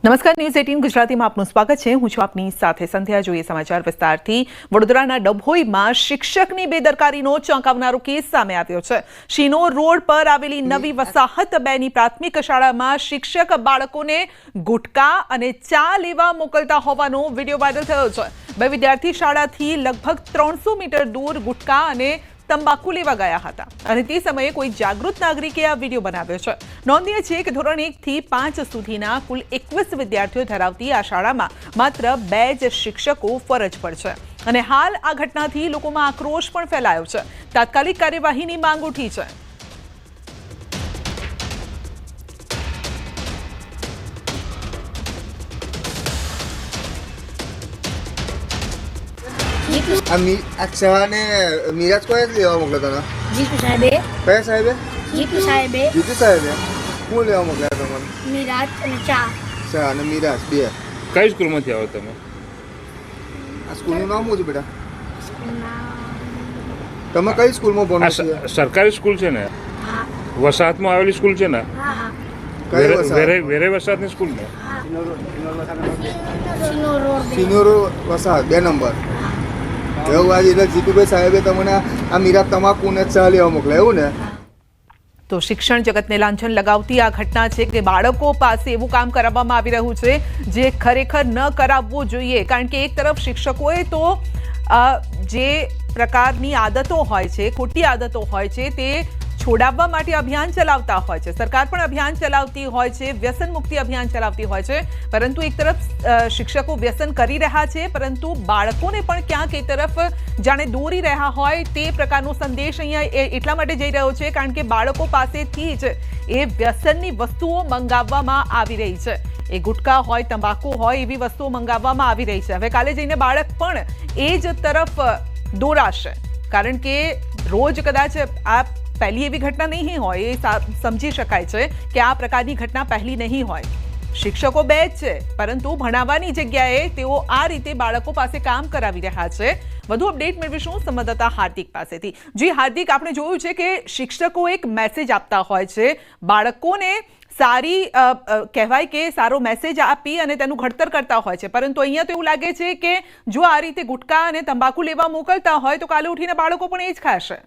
નમસ્કાર, ન્યૂઝ 18 ગુજરાતીમાં આપનું સ્વાગત છે। હું છું આપની સાથે સંધ્યા। જોઈએ સમાચાર વિસ્તારથી। વડોદરાના ડભોઈમાં શિક્ષકની બેદરકારીનો ચોંકાવનારો કેસ સામે આવ્યો છે। શિનોર રોડ પર આવેલી નવી વસાહત 2ની પ્રાથમિક શાળામાં શિક્ષક બાળકોને ગુટકા અને ચા લેવા મોકલતા હોવાનો વિડીયો વાયરલ થયો છે। બે વિદ્યાર્થી શાળાથી લગભગ 300 મીટર દૂર ગુટકા અને तंबाकू लेवा गया था અને તે સમયે કોઈ જાગૃત નાગરિકે આ વિડીયો બનાવ્યો છે। નોંધનીય છે કે ધોરણ 1 થી 5 સુધીના કુલ 21 વિદ્યાર્થીઓ ધરાવતી આ શાળામાં માત્ર 2 જ શિક્ષકો ફરજ પર છે અને હાલ આ ઘટનાથી લોકોમાં આક્રોશ પણ ફેલાયો છે। તાત્કાલિક કાર્યવાહીની માંગ ઉઠી છે। अच्छा ने मीराज को लेवा मोकला था जीतू साहेबे कया साहेबे जीतू साहेबे कोण लेवा मोकला તમને मीराज અને ચા અને મીરાજ બે કઈ સ્કૂલમાંથી આવો તમે? આ સ્કૂલનું નામ શું છે બેટા? તમે કઈ સ્કૂલમાં ભણો છો? સરકારી સ્કૂલ છે ને? હા વસાહતમાં આવેલી સ્કૂલ છે ને? હા કઈ વસાહત? વેરે વસાહતની સ્કૂલ ને? સિનોર વસાહત 2 નંબર। એવું આજે એટલે જીતુભાઈ સાહેબે તમને આ મીરાજ તમાકુને ચા લેવા મોકલા એવું ને? તો શિક્ષણ જગતને લાંછન લગાવતી આ ઘટના છે કે બાળકો પાસે એવું કામ કરાવવામાં આવી રહ્યું છે જે ખરેખર ન કરાવવું જોઈએ। કારણ કે એક તરફ શિક્ષકોએ તો જે પ્રકારની આદતો હોય છે, ખોટી આદતો હોય છે, તે છોડાવવા માટે અભિયાન ચલાવતા હોય છે। સરકાર પણ અભિયાન ચલાવતી હોય છે, વ્યસન મુક્તિ અભિયાન ચલાવતી હોય છે, પરંતુ એક તરફ શિક્ષકો વ્યસન કરી રહ્યા છે, પરંતુ બાળકોને પણ ક્યાંક એ તરફ જાણે દોરી રહ્યા હોય તે પ્રકારનો સંદેશ અહીંયા એટલા માટે જઈ રહ્યો છે કારણ કે બાળકો પાસેથી જ એ વ્યસનની વસ્તુઓ મંગાવવામાં આવી રહી છે। એ ગુટકા હોય, તંબાકુ હોય, એવી વસ્તુઓ મંગાવવામાં આવી રહી છે। હવે કાલે જઈને બાળક પણ એ જ તરફ દોરાશે કારણ કે રોજ કદાચ આ પહેલી એવી ઘટના નહીં હોય, એ સમજી શકાય છે કે આ પ્રકારની ઘટના પહેલી નહીં હોય। શિક્ષકો 2 જ છે, પરંતુ ભણાવવાની જગ્યાએ તેઓ આ રીતે બાળકો પાસે કામ કરાવી રહ્યા છે। વધુ અપડેટ મેળવીશું સંવાદદાતા હાર્દિક પાસેથી। જી હાર્દિક, આપણે જોયું છે કે શિક્ષકો એક મેસેજ આપતા હોય છે બાળકોને, સારી કહેવાય કે સારો મેસેજ આપી અને તેનું ઘડતર કરતા હોય છે, પરંતુ અહીંયા તો એવું લાગે છે કે જો આ રીતે ગુટકા અને તંબાકુ લેવા મોકલતા હોય તો કાલે ઉઠીને બાળકો પણ એ જ ખાશે।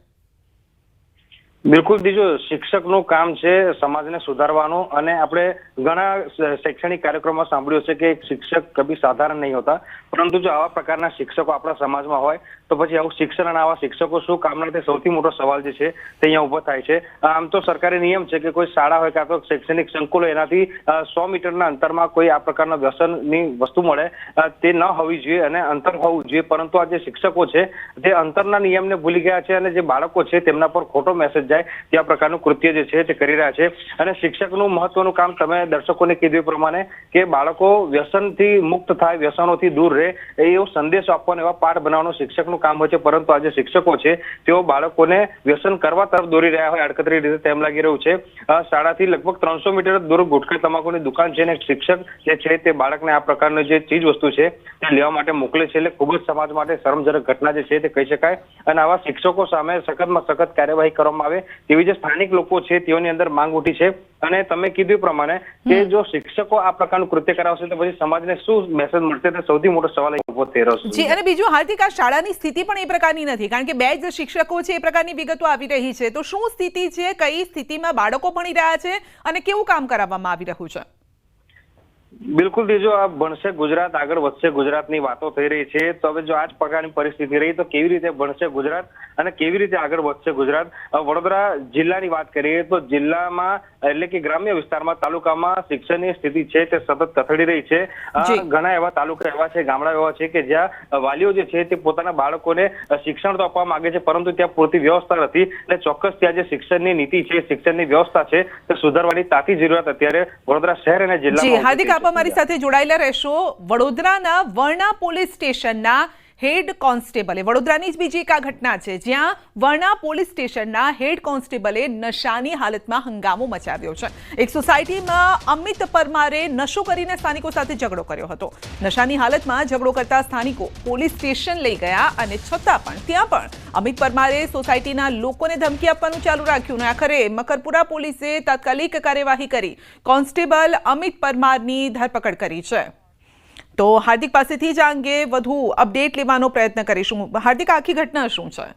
બિલકુલ દીજો, શિક્ષકનું કામ છે સમાજને સુધારવાનું અને આપણે ઘણા શૈક્ષણિક કાર્યક્રમમાં સાંભળ્યું છે કે એક શિક્ષક કભી સાધારણ નહીં હોતા, પરંતુ જો આવા પ્રકારના શિક્ષકો આપણા સમાજમાં હોય તો પછી આવું શિક્ષણ અને આવા શિક્ષકો શું કામના, તે સૌથી મોટો સવાલ જે છે તે અહીંયા ઉભો થાય છે। આમ તો સરકારી નિયમ છે કે કોઈ શાળા હોય કાં તો શૈક્ષણિક સંકુલ હોય એનાથી 100 મીટરના અંતરમાં કોઈ આ પ્રકારના વ્યસનની વસ્તુ મળે તે ન હોવી જોઈએ અને અંતર હોવું જોઈએ, પરંતુ આ જે શિક્ષકો છે તે અંતરના નિયમને ભૂલી ગયા છે અને જે બાળકો છે તેમના પર ખોટો મેસેજ ત્યાં પ્રકારનું કૃત્ય જે છે તે કરી રહ્યા છે। અને શિક્ષકનું મહત્વનું કામ તમે દર્શકોને કીધું એ પ્રમાણે કે બાળકો વ્યસનથી મુક્ત થાય, વ્યસનોથી દૂર રહે, એવો સંદેશો આપવાનો, એવા પાઠ બનાવવાનો શિક્ષકનું કામ હોય છે, પરંતુ આજે શિક્ષકો છે તેઓ બાળકોને વ્યસન કરવા તરફ દોરી રહ્યા હોય આડકતરી રીતે તેમ લાગી રહ્યું છે। શાળાથી લગભગ 300 મીટર દૂર ગુટખા તમાકુની દુકાન છે અને શિક્ષક જે છે તે બાળકને આ પ્રકારની જે ચીજ વસ્તુ છે તે લેવા માટે મોકલે છે, એટલે ખૂબ જ સમાજ માટે શરમજનક ઘટના જે છે તે કહી શકાય। અને આવા શિક્ષકો સામે સખતમાં સખત કાર્યવાહી કરવામાં આવે તેવી જે સ્થાનિક લોકો છે તેઓની અંદર માંગ ઉઠી છે। અને તમે કીધું પ્રમાણે કે જો શિક્ષકો આ પ્રકારનું કૃત્ય કરાવશે તો પછી સમાજને શું મેસેજ મળશે, તે સૌથી મોટો સવાલ ઉભો થઈ રહ્યો છે। જી, અને બીજું હાર્દિક, આ શાળાની સ્થિતિ પણ એ પ્રકારની નથી કારણ કે 2 જ શિક્ષકો છે, એ પ્રકારની વિગતો આવી રહી છે, તો શું સ્થિતિ છે, કઈ સ્થિતિમાં બાળકો ભણી રહ્યા છે અને કેવું કામ કરાવવામાં આવી રહ્યું છે? બિલકુલ દીજો, આ ભણશે ગુજરાત, આગળ વધશે ગુજરાતની વાતો થઈ રહી છે, તો હવે જો આ જ પ્રકારની પરિસ્થિતિ રહી તો કેવી રીતે ભણશે ગુજરાત અને કેવી રીતે આગળ વધશે ગુજરાત? વડોદરા જિલ્લાની વાત કરીએ તો જિલ્લામાં એટલે કે ગ્રામ્ય વિસ્તારમાં, તાલુકામાં શિક્ષણની સ્થિતિ છે તે સતત કથળી રહી છે। ઘણા એવા તાલુકા એવા છે, ગામડા એવા છે કે જ્યાં વાલીઓ જે છે તે પોતાના બાળકોને શિક્ષણ તો આપવા માંગે છે, પરંતુ ત્યાં પૂરતી વ્યવસ્થા નથી, એટલે ચોક્કસ ત્યાં જે શિક્ષણની નીતિ છે, શિક્ષણની વ્યવસ્થા છે તે સુધારવાની તાતી જરૂરિયાત અત્યારે વડોદરા શહેર અને જિલ્લામાં। હાર્દિક, આપ અમારી સાથે જોડાયેલા રહેશો। વડોદરાના વર્ણા પોલીસ સ્ટેશનના હેડ કોન્સ્ટેબલે, વડોદરાની જ બીજી એક આ ઘટના છે જ્યાં વર્ણા પોલીસ સ્ટેશનના હેડ કોન્સ્ટેબલે નશાની હાલતમાં હંગામો મચાવ્યો છે. એક સોસાયટીમાં અમિત પરમારે નશો કરીને સ્થાનિકો સાથે ઝઘડો કર્યો હતો. નશાની હાલતમાં ઝઘડો કરતા સ્થાનિકો પોલીસ સ્ટેશન લઈ ગયા અને છતાં પણ ત્યાં પણ અમિત પરમારે સોસાયટીના લોકોને ધમકી આપવાનું ચાલુ રાખ્યું અને આખરે મકરપુરા પોલીસે તાત્કાલિક કાર્યવાહી કરી કોન્સ્ટેબલ અમિત પરમારની ધરપકડ કરી છે. તો હાર્દિક પાસેથી જ આ અંગે વધુ અપડેટ લેવાનો પ્રયત્ન કરીશું. હાર્દિક, આખી ઘટના શું છે?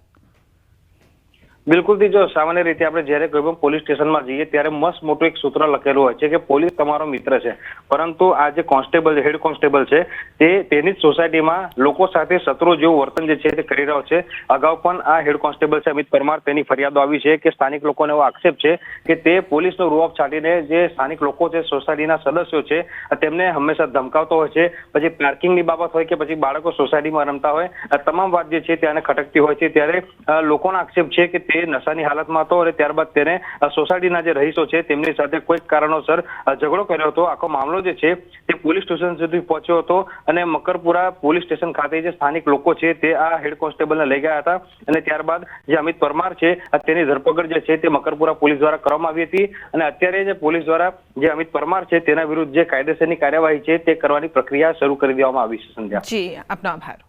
બિલકુલ થી જો સામાન્ય રીતે આપણે જ્યારે કોઈ પણ પોલીસ સ્ટેશનમાં જઈએ ત્યારે મસ્ત મોટું એક સૂત્ર લખેલું હોય છે કે પોલીસ તમારો મિત્ર છે, પરંતુ આ જે કોન્સ્ટેબલ હેડ કોન્સ્ટેબલ છે તે તેની જ સોસાયટીમાં લોકો સાથે શત્રુ જેવું વર્તન જે છે તે કરી રહ્યો છે. અગાઉ પણ આ હેડ કોન્સ્ટેબલ છે અમિત પરમાર, તેની ફરિયાદો આવી છે કે સ્થાનિક લોકોને એવો આક્ષેપ છે કે તે પોલીસનો રૂઆબ છાંટીને જે સ્થાનિક લોકો છે, સોસાયટીના સદસ્યો છે, તેમને હંમેશા ધમકાવતો હોય છે. પછી પાર્કિંગની બાબત હોય કે પછી બાળકો સોસાયટીમાં રમતા હોય, આ તમામ વાત જે છે તેને ખટકતી હોય છે. ત્યારે લોકોનો આક્ષેપ છે કે તે નશાની હાલતમાં હતો અને ત્યારબાદ તેને સોસાયટીના જે રહીશો છે તેમની સાથે કોઈક કારણોસર ઝઘડો કર્યો હતો. આખો મામલો જે છે તે પોલીસ સ્ટેશન સુધી પહોંચ્યો હતો અને મકરપુરા પોલીસ સ્ટેશન ખાતે જે સ્થાનિક લોકો છે તે આ હેડ કોન્સ્ટેબલને લઈ ગયા હતા અને ત્યારબાદ જે અમિત પરમાર છે તેની ધરપકડ જે છે તે મકરપુરા પોલીસ દ્વારા કરવામાં આવી હતી અને અત્યારે જે પોલીસ દ્વારા જે અમિત પરમાર છે તેના વિરુદ્ધ જે કાયદેસરની કાર્યવાહી છે તે કરવાની પ્રક્રિયા શરૂ કરી દેવામાં આવી છે. સંધ્યા જી, આપનો આભાર.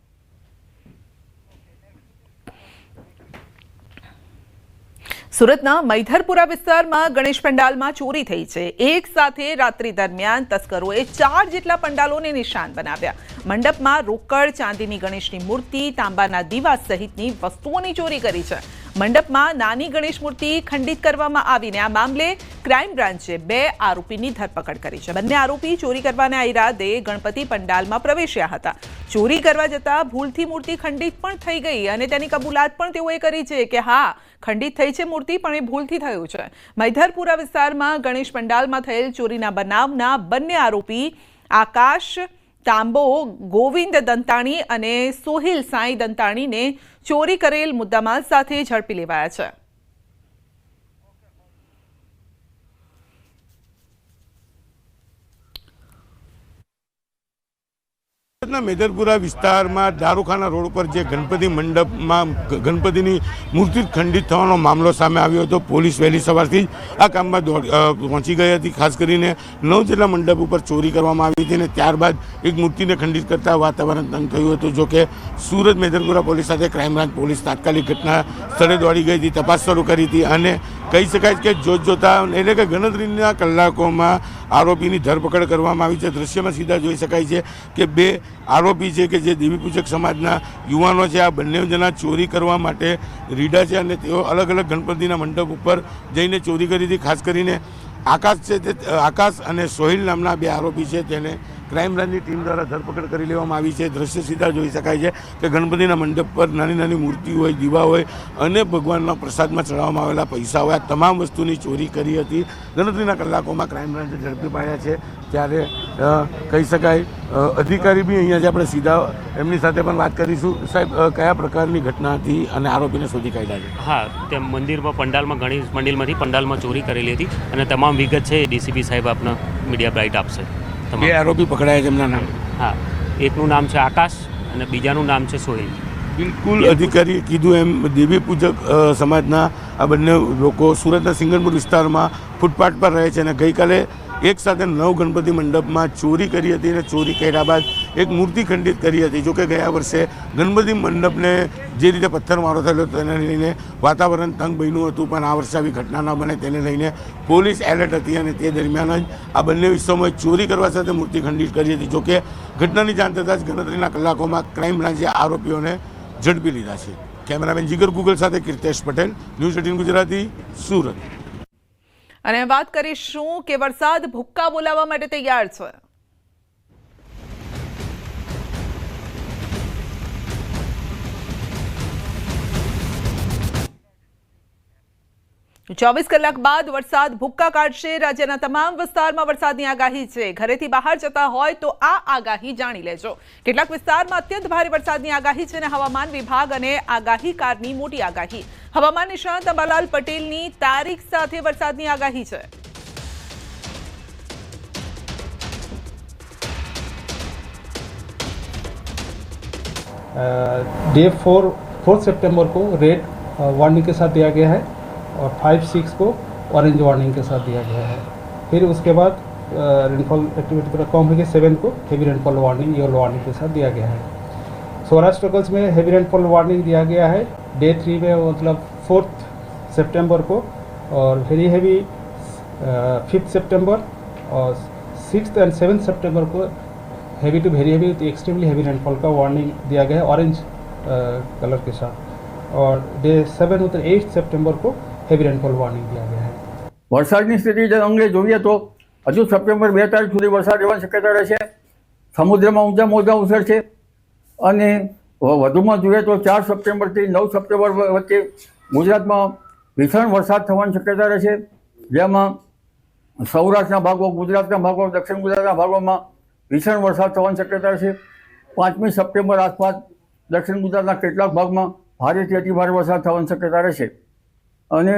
સુરતના મૈધરપુરા વિસ્તારમાં ગણેશ પંડાલમાં ચોરી થઈ છે. એક સાથે રાત્રિ દરમિયાન તસ્કરોએ 4 જેટલા પંડાલોને નિશાન બનાવ્યા. મંડપમાં રોકડ, ચાંદીની ગણેશની મૂર્તિ, તાંબાના દીવા સહિતની વસ્તુઓની ચોરી કરી છે. મંડપમાં નાની ગણેશ મૂર્તિ ખંડિત કરવામાં આવીને આ મામલે ક્રાઇમ બ્રાન્ચે 2 આરોપીની ધરપકડ કરી છે. બંને આરોપી ચોરી કરવાના ઈરાદે ગણપતિ પંડાલમાં પ્રવેશ્યા હતા. ચોરી કરવા જતા ભૂલથી મૂર્તિ ખંડિત પણ થઈ ગઈ અને તેની કબૂલાત પણ તેઓએ કરી છે કે હા, ખંડિત થઈ છે મૂર્તિ, પણ એ ભૂલથી થયું છે. મૈધરપુરા વિસ્તારમાં ગણેશ પંડાલમાં થયેલ ચોરીના બનાવના બંને આરોપી આકાશ તાંબો, ગોવિંદ દંતાણી અને સોહિલ સાંઈ દંતાણીને ચોરી કરેલ મુદ્દામાલ સાથે ઝડપી લેવાયા છે. મેદરપુરા વિસ્તારમાં દારૂખાના રોડ પર જે ગણપતિ મંડપમાં ગણપતિની મૂર્તિ ખંડિત થવાનો મામલો સામે આવ્યો હતો. પોલીસ વહેલી સવારથી જ આ કામમાં પહોંચી ગઈ હતી. ખાસ કરીને 9 જેટલા મંડપ ઉપર ચોરી કરવામાં આવી હતી અને ત્યારબાદ એક મૂર્તિને ખંડિત કરતા વાતાવરણ તંગ થયું હતું. જો કે સુરત મેદરપુરા પોલીસ સાથે ક્રાઇમ બ્રાન્ચ પોલીસ તાત્કાલિક ઘટના સ્થળે દોડી ગઈ હતી, તપાસ શરૂ કરી હતી અને કહી શકાય કે જોતા એટલે કે ગણતરીના કલાકોમાં આરોપીની ધરપકડ કરવામાં આવી છે. દ્રશ્યમાં સીધા જોઈ શકાય છે કે 2 આરોપી છે કે જે દેવી પૂજક સમાજના યુવાનો છે. આ બંને જણા ચોરી કરવા માટે રીડા છે અને તેઓ અલગ અલગ ગણપતિના મંડપ ઉપર જઈને ચોરી કરી હતી. ખાસ કરીને આકાશ છે તે આકાશ અને સોહિલ નામના 2 આરોપી છે તેને ક્રાઇમ બ્રાન્ચની ટીમ દ્વારા ધરપકડ કરી લેવામાં આવી છે. દ્રશ્ય સીધા જોઈ શકાય છે કે ગણપતિના મંડપ પર નાની નાની મૂર્તિ હોય, દીવા હોય અને ભગવાનના પ્રસાદમાં ચડાવવામાં આવેલા પૈસા હોય, આ તમામ વસ્તુની ચોરી કરી હતી. ગણતરીના કલાકોમાં ક્રાઇમ બ્રાન્ચે ઝડપી પાડ્યા છે. ત્યારે કહી શકાય અધિકારી બી અહીંયા જ આપણે સીધા એમની સાથે પણ વાત કરીશું. સાહેબ, કયા પ્રકારની ઘટના હતી અને આરોપીને શોધી કાઢ્યા છે? હા, તે મંદિરમાં પંડાલમાં ગણેશ મંદિરમાંથી પંડાલમાં ચોરી કરેલી હતી અને તમામ વિગત છે ડીસીપી સાહેબ આપના મીડિયા બ્રાઇટ આપશે. 2 આરોપી પકડાયા છે, એમના નામ? હા, એકનું નામ છે આકાશ અને બીજાનું નામ છે સોહિલ. બિલકુલ, અધિકારીએ કીધું એમ દેવી પૂજક સમાજના આ બંને લોકો સુરતના સિંગણપુર વિસ્તારમાં ફૂટપાથ પર રહે છે અને ગઈકાલે એક સાથે 9 ગણપતિ મંડપમાં ચોરી કરી હતી અને ચોરી કર્યા બાદ એક મૂર્તિ ખંડિત કરી હતી. જોકે ગયા વર્ષે ગણપતિ મંડપને જે રીતે પથ્થરમારો થયેલો તેને લઈને વાતાવરણ તંગ બન્યું હતું, પણ આ વર્ષે આવી ઘટના ન બને તેને લઈને પોલીસ એલર્ટ હતી અને તે દરમિયાન જ આ બંને વિસ્તારોમાં ચોરી કરવા સાથે મૂર્તિ ખંડિત કરી હતી. જોકે ઘટનાની જાણ થતાં જ ગણતરીના કલાકોમાં ક્રાઇમ બ્રાન્ચે આરોપીઓને ઝડપી લીધા છે. કેમેરામેન જીગર ગુગલ સાથે કીર્તેશ પટેલ, ન્યૂઝ 18 ગુજરાતી, સુરત. અને વાત કરીશું કે વરસાદ ભૂક્કા બોલાવવા માટે તૈયાર છે. 24 કલાક બાદ વરસાદ ભૂક્કા કાઢશે. રાજ્યના તમામ વિસ્તારમાં વરસાદની આગાહી છે. ઘરેથી બહાર જતા હોય તો આ આગાહી જાણી લેજો. કેટલાક વિસ્તારમાં અત્યંત ભારે વરસાદની આગાહી છે અને હવામાન વિભાગ અને આગાહીકારની મોટી આગાહી. હવામાન નિષ્ણાત અંબાલાલ પટેલની તારીખ સાથે વરસાદની આગાહી છે. डे 4 सितंबर को रेड वार्निंग के साथ दिया गया है और 5-6 को ऑरेंज वार्निंग के साथ दिया गया है। फिर उसके बाद रेनफॉल एक्टिविटी पूरा कम होकर 7 को heavy rainfall warning yellow warning के साथ दिया गया है। सौराष्ट्र गर्ल्स में हेवी रेनफॉल वार्निंग दिया गया है डे 3 में, मतलब 4 सितंबर को, और वेरी हेवी 5 सितंबर और 6 एंड 7 सितंबर को heavy to very heavy extremely heavy rainfall का वार्निंग दिया गया है ऑरेंज कलर के साथ, और डे 7 और 8 सितंबर को हेवी रेनफॉल वार्निंग दिया गया है। વરસાદની સ્થિતિ અંગે જોઈએ તો હજુ સપ્ટેમ્બર 2 તારીખ સુધી વરસાદ રહેવાની શક્યતા રહેશે। સમુદ્રમાં ઊંચા મોજા ઉછળશે અને વધુમાં જોઈએ તો 4 સપ્ટેમ્બરથી 9 સપ્ટેમ્બર વચ્ચે ગુજરાતમાં ભીષણ વરસાદ થવાની શક્યતા રહેશે, જેમાં સૌરાષ્ટ્રના ભાગો, ગુજરાતના ભાગો, દક્ષિણ ગુજરાતના ભાગોમાં ભીષણ વરસાદ થવાની શક્યતા રહેશે। 5મી સપ્ટેમ્બર આસપાસ દક્ષિણ ગુજરાતના કેટલાક ભાગમાં ભારેથી અતિ ભારે વરસાદ થવાની શક્યતા રહેશે। અને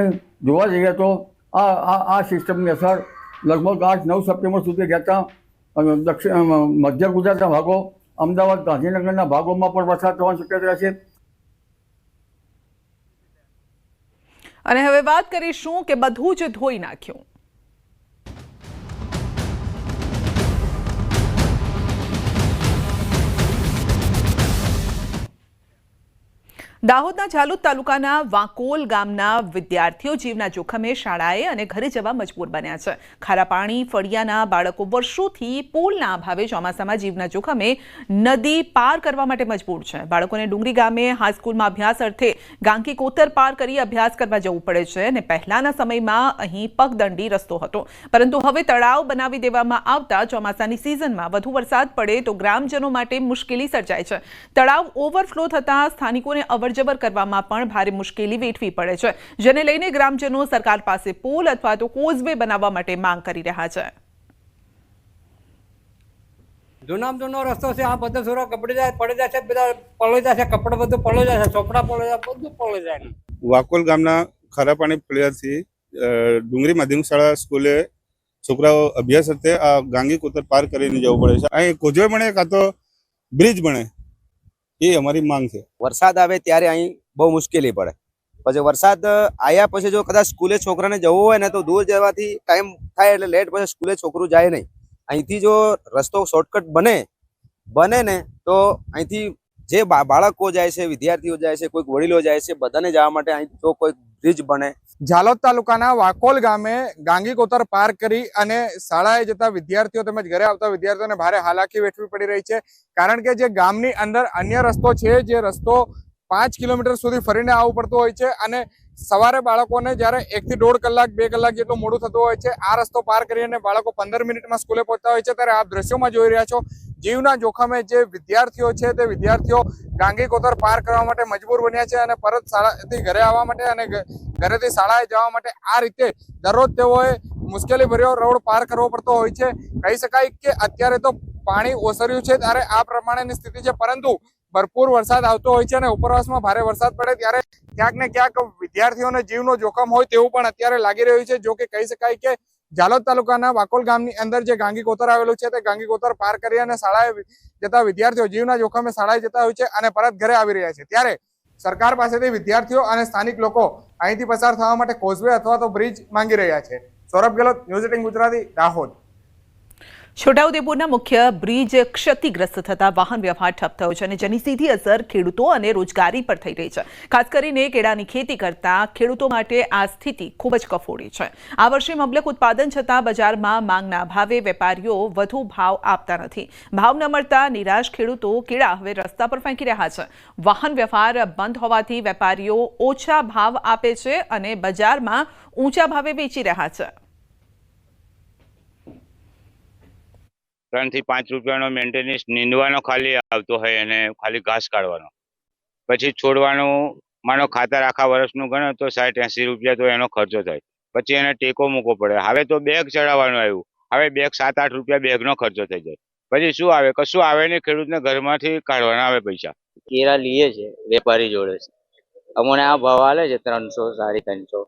જોવા જઈએ તો આ સિસ્ટમની અસર લગભગ 8-9 સપ્ટેમ્બર સુધી જતાં મધ્ય ગુજરાતના ભાગો, અમદાવાદ, ગાંધીનગરના ભાગોમાં પણ વરસાદ થવાની શક્યતા રહેશે। અને હવે વાત કરીશું કે બધું જ ધોઈ નાખ્યું। દાહોદના ઝાલોદ તાલુકાના વાંકોલ ગામના વિદ્યાર્થીઓ જીવના જોખમે શાળાએ અને ઘરે જવા મજબૂર બન્યા છે। ખારા પાણી ફળિયાના બાળકો વર્ષોથી પુલના અભાવે ચોમાસામાં જીવના જોખમે નદી પાર કરવા માટે મજબૂર છે। બાળકોને ડુંગરી ગામે હાઈસ્કૂલમાં અભ્યાસ અર્થે ગાંગી કોતર પાર કરી અભ્યાસ કરવા જવું પડે છે અને પહેલાના સમયમાં અહીં પગદંડી રસ્તો હતો, પરંતુ હવે તળાવ બનાવી દેવામાં આવતા ચોમાસાની સિઝનમાં વધુ વરસાદ પડે તો ગ્રામજનો માટે મુશ્કેલી સર્જાય છે। તળાવ ઓવરફ્લો થતા સ્થાનિકોને અવરજવર કરવામાં પણ ભારે મુશ્કેલી વેઠવી પડે છે, જેને લઈને ગ્રામજનો સરકાર પાસે પુલ અથવા તો કોઝવે બનાવવા માટે માંગ કરી રહ્યા છે। જૂનો રસ્તો છે, આ બધો સોરો પડી જાય છે, બધા પલળી જાય છે, કપડા બધું પલળી જાય છે, ચોપડા પલળી જાય, બધું પલળી જાય। વાકોલ ગામના ખારા પાણી ફળિયાથી ડુંગરી માધ્યમિક શાળા સ્કૂલે છોકરાઓ અભ્યાસ અર્થે આ ગાંગી કોતર પાર કરીને જવું પડે છે। અહીં કોઝવે બને કાં તો બ્રિજ બને, એ અમારી માંગ છે। વરસાદ આવે ત્યારે અહીં બહુ મુશ્કેલી પડે, પછી વરસાદ આવ્યા પછી જો કદાચ સ્કૂલે છોકરાને જવું હોય ને તો દૂર જવાથી ટાઈમ થાય એટલે લેટ પછી સ્કૂલે છોકરું જાય નહીં। અહીંથી જો રસ્તો શોર્ટકટ બને ને તો અહીંથી જે બાળકો જાય છે, વિદ્યાર્થીઓ જાય છે, કોઈક વડીલો જાય છે, બધાને જવા માટે અહીં જો કોઈ બ્રિજ બને। ઝાલોદ તાલુકાના વાકોલ ગામે ગાંગી કોતર પાર કરી અને શાળાએ જતા વિદ્યાર્થીઓ તેમજ ઘરે આવતા વિદ્યાર્થીઓને ભારે હાલાકી વેઠવી પડી રહી છે, કારણ કે જે ગામની અંદર અન્ય રસ્તો છે, જે રસ્તો 5 કિલોમીટર સુધી ફરીને આવવું પડતું હોય છે અને સવારે બાળકોને જ્યારે 1 થી 1.5 કલાક 2 કલાક જેટલું મોડું થતું હોય છે। આ રસ્તો પાર કરીને બાળકો 15 મિનિટમાં સ્કૂલે પહોંચતા હોય છે, ત્યારે આપ દ્રશ્યોમાં જોઈ રહ્યા છો જીવના જોખમે જે વિદ્યાર્થીઓ છે તે વિદ્યાર્થીઓ ગાંગી કોતર પાર કરવા માટે મજબૂર બન્યા છે અને પરત શાળાથી ઘરે આવવા માટે અને ઘરેથી શાળાએ જવા માટે આ રીતે દરરોજ તેઓએ મુશ્કેલી ભર્યો રોડ પાર કરવો પડતો હોય છે। કહી શકાય કે અત્યારે તો પાણી ઓસર્યું છે ત્યારે આ પ્રમાણેની સ્થિતિ છે, પરંતુ ભરપૂર વરસાદ આવતો હોય છે અને ઉપરવાસમાં ભારે વરસાદ પડે ત્યારે ક્યાંક ને ક્યાંક વિદ્યાર્થીઓને જીવનો જોખમ હોય તેવું પણ અત્યારે લાગી રહ્યું છે। જો કે કહી શકાય કે ઝાલોદ તાલુકાના વાકોલ ગામની અંદર જે ગાંગી કોતર આવેલું છે તે ગાંગી કોતર પાર કરી અને શાળાએ જતા વિદ્યાર્થીઓ જીવના જોખમે શાળાએ જતા હોય છે અને પરત ઘરે આવી રહ્યા છે, ત્યારે સરકાર પાસેથી વિદ્યાર્થીઓ અને સ્થાનિક લોકો અહીંથી પસાર થવા માટે કોઝવે અથવા તો બ્રિજ માંગી રહ્યા છે। સૌરભ ગેહલોત, ન્યૂઝ 18 ગુજરાતી, દાહોદ। છોટાઉદેપુરના મુખ્ય બ્રિજ ક્ષતિગ્રસ્ત થતા વાહન વ્યવહાર ઠપ થયો છે અને જેની સીધી અસર ખેડૂતો અને રોજગારી પર થઈ રહી છે। ખાસ કરીને કેળાની ખેતી કરતા ખેડૂતો માટે આ સ્થિતિ ખૂબ જ કફોડી છે। આ વર્ષે મબલક ઉત્પાદન છતાં બજારમાં માંગના ભાવે વેપારીઓ વધુ ભાવ આપતા નથી। ભાવ ન મળતા નિરાશ ખેડૂતો કેળા હવે રસ્તા પર ફેંકી રહ્યા છે। વાહન વ્યવહાર બંધ હોવાથી વેપારીઓ ઓછા ભાવ આપે છે અને બજારમાં ઊંચા ભાવે વેચી રહ્યા છે। 3 થી 5 રૂપિયાનો મેન્ટેનન્સ નીંદવાનો ખાલી આવતો હોય અને ખાલી ઘાસ કાઢવાનો, પછી છોડવાનું માનો ખાતર આખા વર્ષનું ગણો તો 60-80 રૂપિયા તો એનો ખર્ચો થાય, પછી એને ટેકો મૂકવો પડે। હવે તો બેગ ચડાવવાનું આવ્યું, હવે બેગ 7-8 રૂપિયા બેગનો ખર્ચો થઈ જાય, પછી શું આવે? કશું આવે નહીં, ખેડૂતને ઘરમાંથી કાઢવાના આવે પૈસા। કેળા લઈએ છે વેપારી જોડે, અમને આ ભાવ આલે છે 300, 350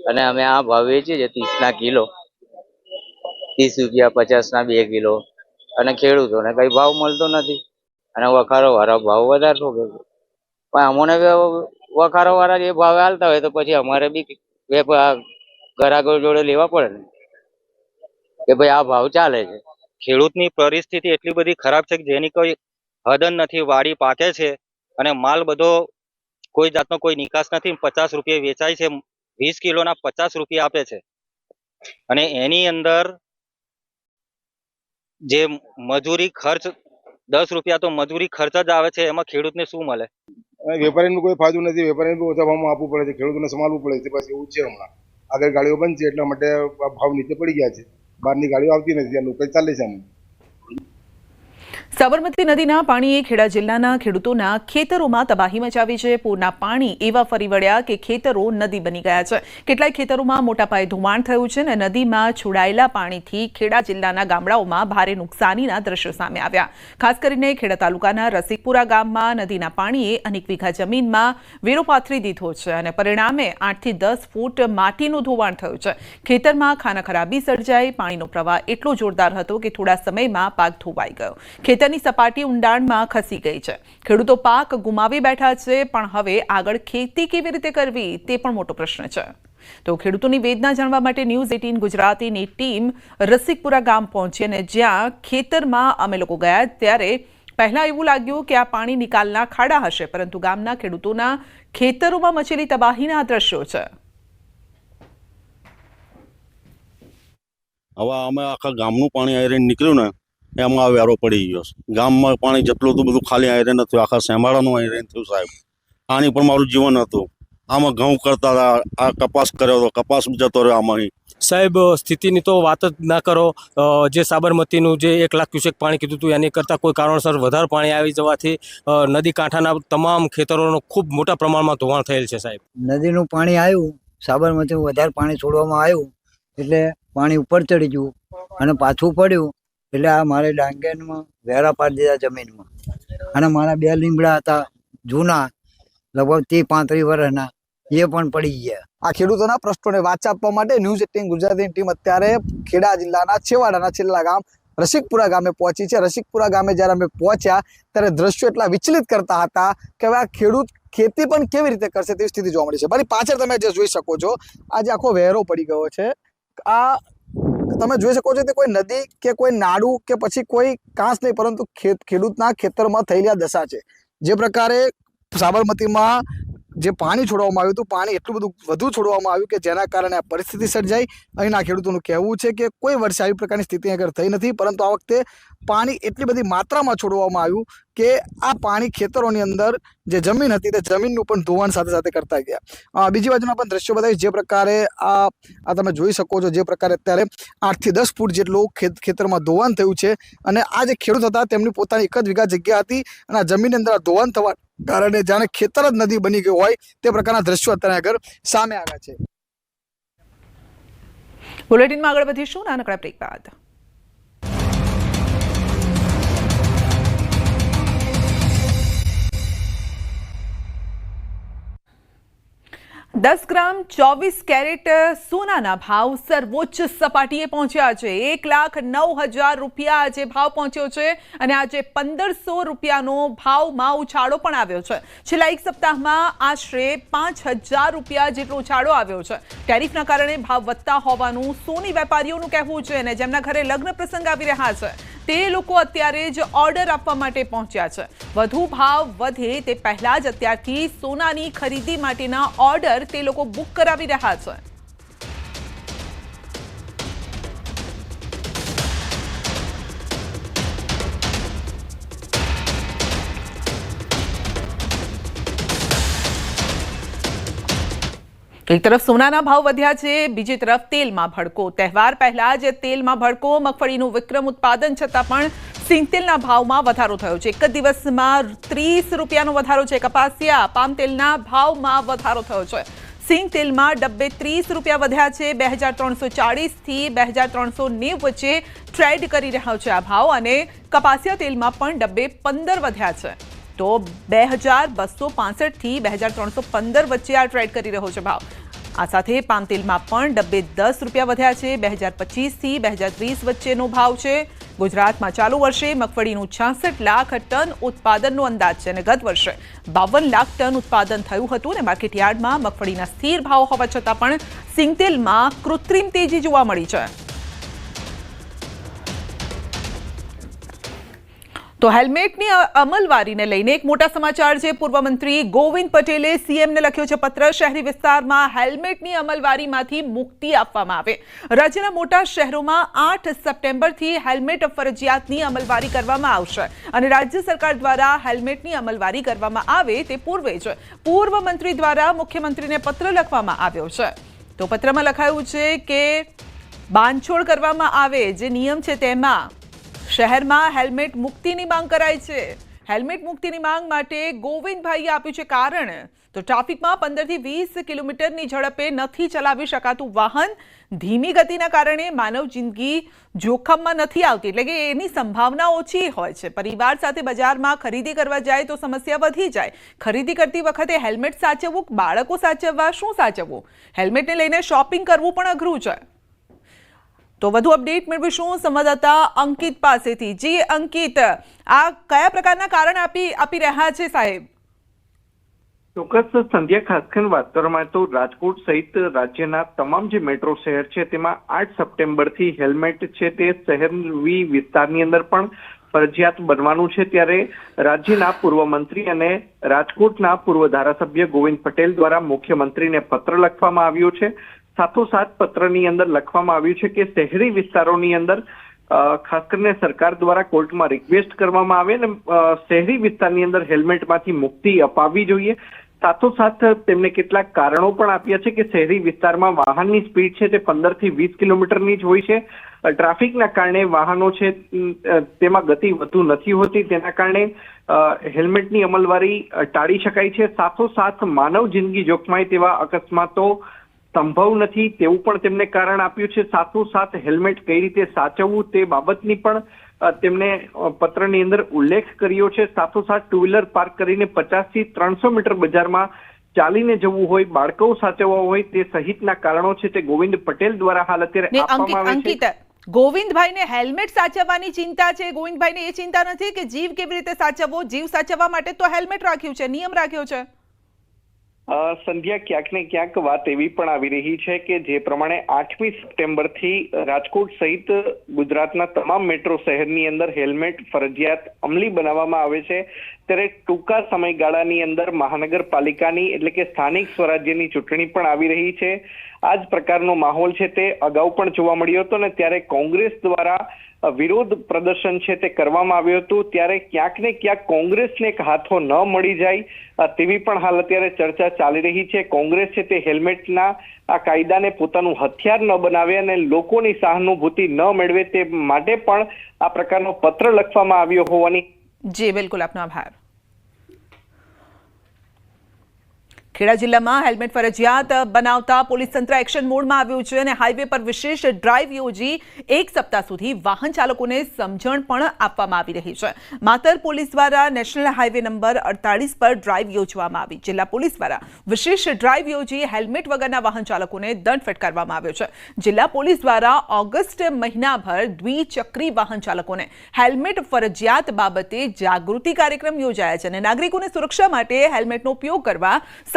અને અમે આ ભાવ વેચીએ છીએ 30 ના કિલો, 30 રૂપિયા, 50 ના 2 કિલો, અને ખેડૂતોને કઈ ભાવ મળતો નથી। અને વખારો વાળા ભાવ વધારે ઠોકે છે. પણ અમોને વખારો વાળા જે ભાવે હાલતા હોય તો પછી અમારે બી ગ્રાહકો જોડે લેવા પડે ને કે ભાઈ આ ભાવ ચાલે છે. ખેડૂતની પરિસ્થિતિ એટલી બધી ખરાબ છે કે જેની કોઈ હદ જ નથી. વાડી પાકે છે અને માલ બધો કોઈ જાતનો કોઈ નિકાસ નથી. 50 રૂપિયા વેચાય છે, 20 કિલોના 50 રૂપિયા આપે છે અને એની અંદર જે મજૂરી ખર્ચ 10 રૂપિયા તો મજૂરી ખર્ચ જ આવે છે. એમાં ખેડૂતને શું મળે? વેપારીને કોઈ ફાયદો નથી. વેપારીને ઓછા ભાવમાં આપવું પડે છે, ખેડૂતોને સંભાળવું પડે છે. બસ એવું છે. હમણાં આગળ ગાડીઓ બંધ છે એટલા માટે ભાવ નીચે પડી ગયા છે. બહારની ગાડીઓ આવતી નથી, આ લોકલ ચાલે છે. આમ સાબરમતી નદીના પાણીએ ખેડા જિલ્લાના ખેડૂતોના ખેતરોમાં તબાહી મચાવી છે. પૂરના પાણી એવા ફરી વળ્યા કે ખેતરો નદી બની ગયા છે. કેટલાય ખેતરોમાં મોટા પાયે ધોવાણ થયું છે અને નદીમાં છોડાયેલા પાણીથી ખેડા જિલ્લાના ગામડાઓમાં ભારે નુકસાનીના દ્રશ્યો સામે આવ્યા. ખાસ કરીને ખેડા તાલુકાના રસિકપુરા ગામમાં નદીના પાણીએ અનેક વીઘા જમીનમાં વેરો પાથરી દીધો છે અને પરિણામે 8 થી 10 ફૂટ માટીનું ધોવાણ થયું છે. ખેતરમાં ખાના ખરાબી સર્જાઈ. પાણીનો પ્રવાહ એટલો જોરદાર હતો કે થોડા સમયમાં પાક ધોવાઈ ગયો. ખેતરની સપાટી ઊંડાણમાં ખસી ગઈ છે. ખેડૂતો પાક ગુમાવી બેઠા છે, પણ હવે આગળ ખેતી કેવી રીતે કરવી તે પણ મોટો પ્રશ્ન છે. તો ખેડૂતોની વેદના જાણવા માટે ન્યૂઝ 18 ગુજરાતીની ટીમ રસિકપુરા ગામ પહોંચી અને જ્યાં ખેતરમાં અમે લોકો ગયા ત્યારે પહેલા એવું લાગ્યું કે આ પાણી નિકાલના ખાડા હશે, પરંતુ ગામના ખેડૂતોના ખેતરોમાં મચેલી તબાહીના દ્રશ્યો છે. હવે અમે આખા ગામનું પાણી આયરન નીકળ્યું ને એમાં વેરો પડી ગયો. ગામમાં પાણી જેટલું હતું બધું ખાલી આયરન હતું, આખા શેમાળાનું આયરન થયું સાહેબ. આની પર મારું જીવન હતું. આમાં ઘઉં કરતા હતા, આ કપાસ કર્યો હતો, કપાસ જતો રહ્યો આમાં. સાહેબ સ્થિતિની તો વાત જ ના કરો. જે સાબરમતીનું જે 1 લાખ ક્યુસેક પાણી કીધું હતું એની કરતાં કોઈ કારણસર વધારે પાણી આવી જવાથી નદી કાંઠાના તમામ ખેતરોનો ખૂબ મોટા પ્રમાણમાં ધોવાણ થયેલ છે સાહેબ. નદીનું પાણી આવ્યું, સાબરમતીનું વધારે પાણી છોડવામાં આવ્યું એટલે પાણી ઉપર ચડી ગયું અને પાછું પડ્યું એટલે આ મારે ડાંગેરમાં વેરા પાડી દીધા જમીનમાં. અને મારા 2 લીમડા હતા જૂના, લગભગ 30-35 વર્ષના, એ પણ પડી ગયા. આ ખેડૂતોના પ્રશ્નોને વાચા આપવા માટે ન્યૂઝ 18 ગુજરાતીની ટીમ અત્યારે ખેડા જિલ્લાના છેવાડાના છેલ્લા ગામ રસિકપુરા ગામે પહોંચી છે. રસિકપુરા ગામે જ્યારે અમે પહોંચ્યા ત્યારે દ્રશ્યો એટલા વિચલિત કરતા હતા કે હવે આ ખેડૂત ખેતી પણ કેવી રીતે કરશે તેવી સ્થિતિ જોવા મળી છે. મારી પાછળ તમે જે જોઈ શકો છો, આજે આખો વહેરો પડી ગયો છે. આ તમે જોઈ શકો છો તે કોઈ નદી કે કોઈ નાડું કે પછી કોઈ કાંસ નહીં, પરંતુ ખેડૂતના ખેતરમાં થયેલી આ દશા છે. જે પ્રકારે સાબરમતીમાં જે પાણી છોડવામાં આવ્યું હતું, પાણી એટલું બધું વધુ છોડવામાં આવ્યું કે જેના કારણે આ પરિસ્થિતિ સર્જાઈ. અહીંના ખેડૂતોનું કહેવું છે કે કોઈ વર્ષે આવી પ્રકારની સ્થિતિ આગળ થઈ નથી, પરંતુ આ વખતે પાણી એટલી બધી માત્રામાં છોડવામાં આવ્યું કે આ પાણી ખેતરોની અંદર જે જમીન હતી તે જમીનનું પણ ધોવાણ સાથે સાથે કરતા ગયા. બીજી બાજુના પણ દ્રશ્યો બતાવી જે પ્રકારે આ તમે જોઈ શકો છો, જે પ્રકારે અત્યારે 8 થી 10 ફૂટ જેટલું ખેતરમાં ધોવાણ થયું છે. અને આ જે ખેડૂત હતા તેમની પોતાની 1 જ વીઘા જગ્યા હતી અને આ જમીનની અંદર ધોવાણ થવા કારણે જાણે ખેતર જ નદી બની ગયું હોય તે પ્રકારના દ્રશ્યો અત્યારે આગળ સામે આવ્યા છે. બુલેટિનમાં આગળ વધીશું નાનકડા બ્રેક બાદ. 10 ગ્રામ 24 કેરેટ સોનાના ભાવ સર્વોચ્ચ સપાટીએ પહોંચ્યા છે. 1,09,000 રૂપિયા આજે ભાવ પહોંચ્યો છે અને આજે 1,500 રૂપિયાનો ભાવમાં ઉછાળો પણ આવ્યો છે. છેલ્લા 1 સપ્તાહમાં આશરે 5,000 રૂપિયા જેટલો ઉછાળો આવ્યો છે. ટેરિફના કારણે ભાવ વધતા હોવાનું સોની વેપારીઓનું કહેવું છે અને જેમના ઘરે લગ્ન પ્રસંગ આવી રહ્યા છે તે લોકો અત્યારે જ ઓર્ડર આપવા માટે પહોંચ્યા છે. વધુ ભાવ વધે તે પહેલા જ અત્યારથી સોનાની ખરીદી માટેના ઓર્ડર તે લોકો બુક કરાવી રહ્યા છે. એક તરફ સોનાના ભાવ વધ્યા છે, બીજી તરફ તેલમાં ભડકો. તહેવાર પહેલા જ તેલમાં ભડકો. મગફળીનું વિક્રમ ઉત્પાદન છતાં પણ સિંગતેલના ભાવમાં વધારો થયો છે. એક જ દિવસમાં 30 રૂપિયાનો વધારો છે. કપાસિયા પામ તેલના ભાવમાં વધારો થયો છે. સિંગ તેલમાં ડબ્બે 30 રૂપિયા વધ્યા છે. 2,340 થી 2,390 વચ્ચે ટ્રેડ કરી રહ્યો છે આ ભાવ અને કપાસિયા તેલમાં પણ ડબ્બે 15 વધ્યા છે. તો 2,265 થી 2,315 વચ્ચે આ ટ્રેડ કરી રહ્યો છે ભાવ. આ સાથે પામતેલમાં પણ ડબ્બે 10 રૂપિયા વધ્યા છે. 2025થી 2030 વચ્ચેનો ભાવ છે. ગુજરાતમાં ચાલુ વર્ષે મગફળીનું 66 લાખ ટન ઉત્પાદનનો અંદાજ છે અને ગત વર્ષે 52 લાખ ટન ઉત્પાદન થયું હતું અને માર્કેટયાર્ડમાં મગફળીના સ્થિર ભાવ હોવા છતાં પણ સિંગતેલમાં કૃત્રિમ તેજી જોવા મળી છે. તો હેલ્મેટની અમલવારીને લઈને એક મોટા સમાચાર છે. પૂર્વ મંત્રી ગોવિંદ પટેલે સીએમને લખ્યો છે પત્ર. શહેરી વિસ્તારમાં હેલ્મેટની અમલવારીમાંથી મુક્તિ આપવામાં આવે. રાજ્યના મોટા શહેરોમાં 8 સપ્ટેમ્બરથી હેલ્મેટ ફરજિયાતની અમલવારી કરવામાં આવશે અને રાજ્ય સરકાર દ્વારા હેલ્મેટની અમલવારી કરવામાં આવે તે પૂર્વે જ પૂર્વ મંત્રી દ્વારા મુખ્યમંત્રીને પત્ર લખવામાં આવ્યો છે. તો પત્રમાં લખાયું છે કે બાંધછોડ કરવામાં આવે જે નિયમ છે તેમાં શહેરમાં હેલ્મેટ મુક્તિની માંગ કરાઈ છે. હેલ્મેટ મુક્તિની માંગ માટે ગોવિંદભાઈએ આપ્યું છે કારણ. તો ટ્રાફિકમાં 15 થી 20 કિલોમીટરની ઝડપે નથી ચલાવી શકાતું વાહન. ધીમી ગતિના કારણે માનવ જિંદગી જોખમમાં નથી આવતી, એટલે કે એની સંભાવના ઓછી હોય છે. પરિવાર સાથે બજારમાં ખરીદી કરવા જાય તો સમસ્યા વધી જાય. ખરીદી કરતી વખતે હેલ્મેટ સાચવવું, બાળકો સાચવવા, શું સાચવવું? હેલ્મેટને લઈને શોપિંગ કરવું પણ અઘરું છે. તો વધુ અપડેટ મેળવીશું સંવાદદાતા અંકિત પાસેથી. જી અંકિત, આ કયા પ્રકારના કારણ આપી રહ્યા છે સાહેબ? ચોક્કસ સંધ્યા, ખાસ કરીને વાત કરવામાં તો રાજકોટ સહિત રાજ્યના તમામ જે મેટ્રો શહેર છે તેમાં 8 સપ્ટેમ્બરથી હેલ્મેટ છે તે શહેરી વિસ્તારની અંદર પણ ફરજિયાત બનવાનું છે. ત્યારે રાજ્યના પૂર્વ મંત્રી અને રાજકોટના પૂર્વ ધારાસભ્ય ગોવિંદ પટેલ દ્વારા મુખ્યમંત્રીને પત્ર લખવામાં આવ્યો છે. સાથોસાથ પત્રની અંદર લખવામાં આવ્યું છે કે શહેરી વિસ્તારોની અંદર ખાસ કરીને સરકાર દ્વારા કોર્ટમાં રિક્વેસ્ટ કરવામાં આવે અને શહેરી વિસ્તારની અંદર હેલ્મેટમાંથી મુક્તિ અપાવવી જોઈએ. સાથોસાથ તેમને કેટલાક કારણો પણ આપ્યા છે કે શહેરી વિસ્તારમાં વાહનની સ્પીડ છે તે 15 થી 20 કિલોમીટરની જ હોય છે. ટ્રાફિકના કારણે વાહનો છે તેમાં ગતિ વધુ નથી હોતી, તેના કારણે હેલ્મેટની અમલવારી ટાળી શકાય છે. સાથોસાથ માનવ જિંદગી જોખમાય તેવા અકસ્માતો સંભવ નથી તેવું પણ તેમને કારણ આપ્યું છે. સાથોસાથ હેલ્મેટ કઈ રીતે સાચવવું તે બાબતની પણ તેમને પત્રની અંદર ઉલ્લેખ કર્યો છે. સાથોસાથ ટુ વ્હીલર પાર્ક કરીને 50 થી 300 મીટર બજારમાં ચાલીને જવું હોય, બાળકો સાચવવા હોય તે સહિતના કારણો છે તે ગોવિંદ પટેલ દ્વારા હાલ અત્યારે આપવામાં આવે છે. ગોવિંદભાઈને હેલ્મેટ સાચવવાની ચિંતા છે. ગોવિંદભાઈને એ ચિંતા નથી કે જીવ કેવી રીતે સાચવવો. જીવ સાચવવા માટે તો હેલ્મેટ રાખ્યું છે, નિયમ રાખ્યો છે. સંધ્યા, ક્યાંક ને ક્યાંક વાત એવી પણ આવી રહી છે કે જે પ્રમાણે 8મી સપ્ટેમ્બરથી રાજકોટ સહિત ગુજરાતના તમામ મેટ્રો શહેરની અંદર હેલ્મેટ ફરજિયાત અમલી બનાવવામાં આવે છે. ત્યારે ટૂંકા સમયગાળાની અંદર મહાનગરપાલિકાની એટલે કે સ્થાનિક સ્વરાજ્યની ચૂંટણી પણ આવી રહી છે. આ જ પ્રકારનો માહોલ છે તે અગાઉ પણ જોવા મળ્યો હતો ને ત્યારે કોંગ્રેસ દ્વારા વિરોધ પ્રદર્શન છે તે કરવામાં આવ્યું હતું. ત્યારે ક્યાંક ને ક્યાંક કોંગ્રેસને એક હાથો ન મળી જાય તેવી પણ હાલ અત્યારે ચર્ચા ચાલી રહી છે. કોંગ્રેસ છે તે હેલ્મેટના આ કાયદાને પોતાનું હથિયાર ન બનાવે અને લોકોની સહાનુભૂતિ ન મેળવે તે માટે પણ આ પ્રકારનો પત્ર લખવામાં આવ્યો હોવાની. જી બિલકુલ, આપનો આભાર. ખેડા જિલ્લામાં હેલ્મેટ ફરજિયાત બનાવતા પોલીસ તંત્ર એક્શન મોડમાં આવ્યું છે અને હાઈવે પર વિશેષ ડ્રાઈવ યોજી 1 સપ્તાહ સુધી વાહન ચાલકોને સમજણ પણ આપવામાં આવી રહી છે. માતર પોલીસ દ્વારા નેશનલ હાઈવે નંબર 48 પર ડ્રાઈવ યોજવામાં આવી. જિલ્લા પોલીસ દ્વારા વિશેષ ડ્રાઈવ યોજી હેલ્મેટ વગરના વાહન ચાલકોને દંડ ફટકારવામાં આવ્યો છે. જિલ્લા પોલીસ દ્વારા ઓગસ્ટ મહિનાભર દ્વિચક્રી વાહન ચાલકોને હેલ્મેટ ફરજિયાત બાબતે જાગૃતિ કાર્યક્રમ યોજાયા છે અને નાગરિકોને સુરક્ષા માટે હેલ્મેટનો ઉપયોગ કરવા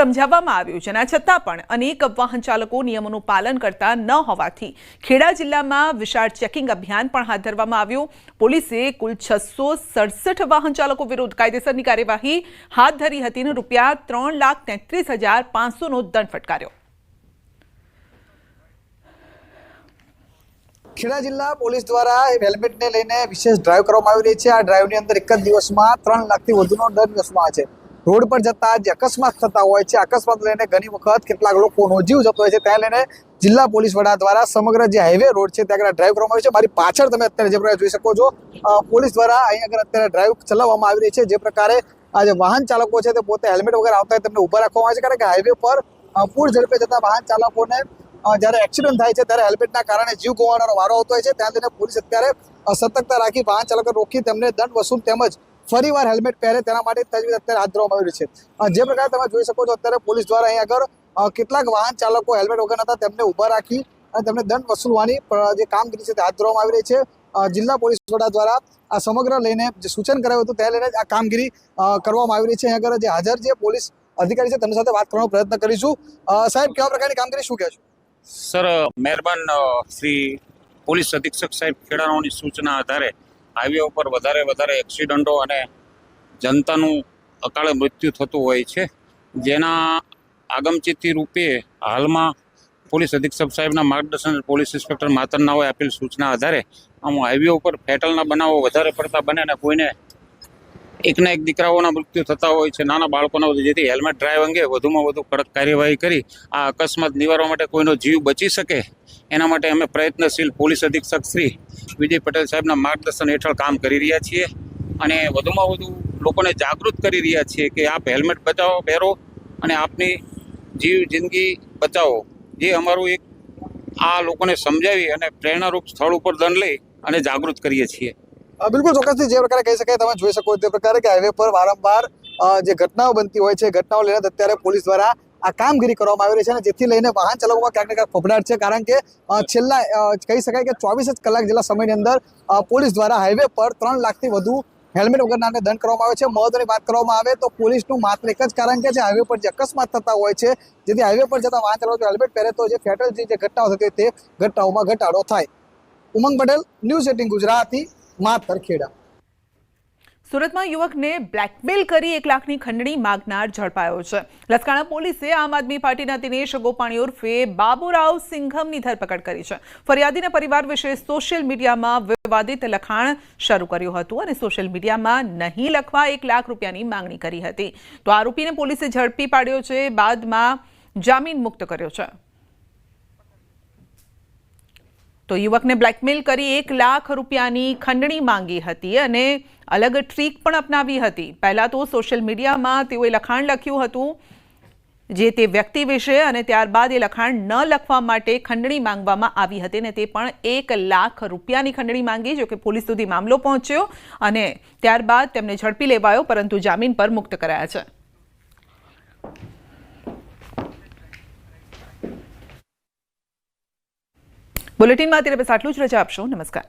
સમજાવવામાં આવ્યું છે. છતાં પણ અનેક વાહન ચાલકો નિયમોનું પાલન કરતા ન હોવાથી ખેડા જિલ્લામાં વિશાળ ચેકિંગ અભિયાન પણ હાથ ધરવામાં આવ્યું. પોલીસે કુલ 667 વાહન ચાલકો વિરુદ્ધ કાયદેસરની કાર્યવાહી હાથ ધરી હતી અને ₹3,33,500 નો દંડ ફટકાર્યો. ખેડા જિલ્લા પોલીસ દ્વારા હેલ્મેટને લઈને વિશેષ ડ્રાઈવ કરવામાં આવી રહી છે. આ ડ્રાઈવની અંદર એક જ દિવસમાં 3 લાખથી વધુનો દંડ વસૂલવામાં આવે છે. રોડ પર જતા જે અકસ્માત થતા હોય છે, અકસ્માત લઈને ઘણી વખત કેટલાક લોકોનો જીવ જતો હોય છે, ત્યાં લઈને જિલ્લા પોલીસ વડા દ્વારા સમગ્ર જે હાઈવે રોડ છે ત્યાં આગળ ડ્રાઈવ કરવામાં આવી છે. મારી પાછળ તમે અત્યારે જે પ્રકારે જોઈ શકો છો, પોલીસ દ્વારા અહીં આગળ અત્યારે ડ્રાઈવ ચલાવવામાં આવી રહી છે. જે પ્રકારે આ જે વાહન ચાલકો છે તે પોતે હેલ્મેટ વગર આવતા હોય તેમને ઉભા રાખવામાં આવે છે, કારણ કે હાઈવે પર પૂર ઝડપે જતા વાહન ચાલકોને જ્યારે એક્સિડન્ટ થાય છે ત્યારે હેલ્મેટના કારણે જીવ ગુમાવવાનો વારો આવતો હોય છે. ત્યાં લઈને પોલીસ અત્યારે સતર્કતા રાખી વાહન ચાલકો રોકી તેમને દંડ વસૂલ તેમજ ફરીવાર હેલ્મેટ પહેરે તેના માટે તજવીજ અત્યારે હાથ ધરવામાં આવી રહી છે. જે પ્રકારે તમે જોઈ શકો છો અત્યારે પોલીસ દ્વારા અહીં આગળ કેટલાક વાહન ચાલકો હેલ્મેટ વગર હતા તેમને ઊભા રાખી અને તેમને દંડ વસૂલવાની જે કામગીરી છે તે હાથ ધરવામાં આવી રહી છે. જિલ્લા પોલીસ વડા દ્વારા આ સમગ્ર લઈને જે સૂચન કરાયું હતું તે લઈને આ કામગીરી કરવામાં આવી રહી છે. અહીં આગળ જે હાજર જે પોલીસ અધિકારી છે તેમની સાથે વાત કરવાનો પ્રયત્ન કરીશું. સાહેબ, કેવા પ્રકારની કામગીરી શું કહેશો? સર, મહેરબાન શ્રી પોલીસ અધિક્ષક સાહેબ ખેડાણાઓની સૂચના આધારે હાઈવે ઉપર વધારે એક્સિડન્ટો અને જનતાનું અકાળે મૃત્યુ થતું હોય છે, જેના આગમચેતી રૂપે હાલમાં પોલીસ અધિક્ષક સાહેબના માર્ગદર્શન પોલીસ ઇન્સ્પેક્ટર માતરનાઓએ આપેલ સૂચના આધારે આમ હાઈવે ઉપર ફેટલના બનાવો વધારે પડતા બને અને કોઈને એકના એક દીકરાઓના મૃત્યુ થતા હોય છે, નાના બાળકોના, જેથી હેલ્મેટ ડ્રાઈવ અંગે વધુમાં વધુ કડક કાર્યવાહી કરી આ અકસ્માત નિવારવા માટે કોઈનો જીવ બચી શકે એના માટે અમે પ્રયત્નશીલ પોલીસ અધિક્ષક શ્રી વિજય પટેલ સાહેબના માર્ગદર્શન હેઠળ કામ કરી રહ્યા છીએ અને વધુમાં વધુ લોકોને જાગૃત કરી રહ્યા છીએ કે આપ હેલ્મેટ બચાવો, પહેરો અને આપની જિંદગી બચાવો. જે અમારું એક આ લોકોને સમજાવી અને પ્રેરણારૂપ સ્થળ ઉપર દંડ લઈ અને જાગૃત કરીએ છીએ. બિલકુલ ચોક્કસથી જે પ્રકારે કહી શકાય, તમે જોઈ શકો તે પ્રકારે કે હાઈવે પર વારંવાર જે ઘટનાઓ બનતી હોય છે, ઘટનાઓ લઈને અત્યારે પોલીસ દ્વારા આ કામગીરી કરવામાં આવી રહી છે અને જેથી લઈને વાહન ચાલકોમાં ક્યાંક ને ક્યાંક ફફડાટ છે, કારણ કે છેલ્લા કહી શકાય કે 24 જ કલાક જેટલા સમયની અંદર પોલીસ દ્વારા હાઈવે પર 3 લાખથી વધુ હેલ્મેટ વગરનાને દંડ કરવામાં આવે છે. મહત્વની વાત કરવામાં આવે તો પોલીસનું માત્ર એક જ કારણ કે જે હાઈવે પર જે અકસ્માત થતા હોય છે, જેથી હાઈવે પર જતા વાહન ચાલકો હેલ્મેટ પહેરે તો જે ફેટલ જે ઘટનાઓ થતી તે ઘટનાઓમાં ઘટાડો થાય. ઉમંગ પટેલ, ન્યૂઝ 18 ગુજરાતી, માતર ખેડા. સુરતમાં યુવકને બ્લેકમેલ કરી 1 લાખની ખંડણી માંગનાર ઝડપાયો છે. લસકાણા પોલીસે આમ આદમી પાર્ટીના દિનેશ ગોપાણી ઉર્ફે બાબુરાવ સિંઘમની ધરપકડ કરી છે. ફરિયાદીના પરિવાર વિશે સોશિયલ મીડિયામાં વિવાદિત લખાણ શરૂ કર્યું હતું અને સોશિયલ મીડિયામાં નહીં લખવા 1 લાખ રૂપિયાની માંગણી કરી હતી. તો આરોપીને પોલીસે ઝડપી પાડ્યો છે, બાદમાં જામીન મુક્ત કર્યો છે. તો યુવકને બ્લેકમેલ કરી 1 લાખ રૂપિયાની ખંડણી માંગી હતી અને અલગ ટ્રીક પણ અપનાવી હતી. પહેલા તો સોશિયલ મીડિયામાં તેઓએ લખાણ લખ્યું હતું જે તે વ્યક્તિ વિશે અને ત્યારબાદ એ લખાણ ન લખવા માટે ખંડણી માંગવામાં આવી હતી અને તે પણ 1 લાખ રૂપિયાની ખંડણી માંગી. જો કે પોલીસ સુધી મામલો પહોંચ્યો અને ત્યારબાદ તેમને ઝડપી લેવાયો, પરંતુ જામીન પર મુક્ત કરાયા છે. બુલેટિનમાં અત્યારે બસ આટલું જ. રજા આપશો. નમસ્કાર.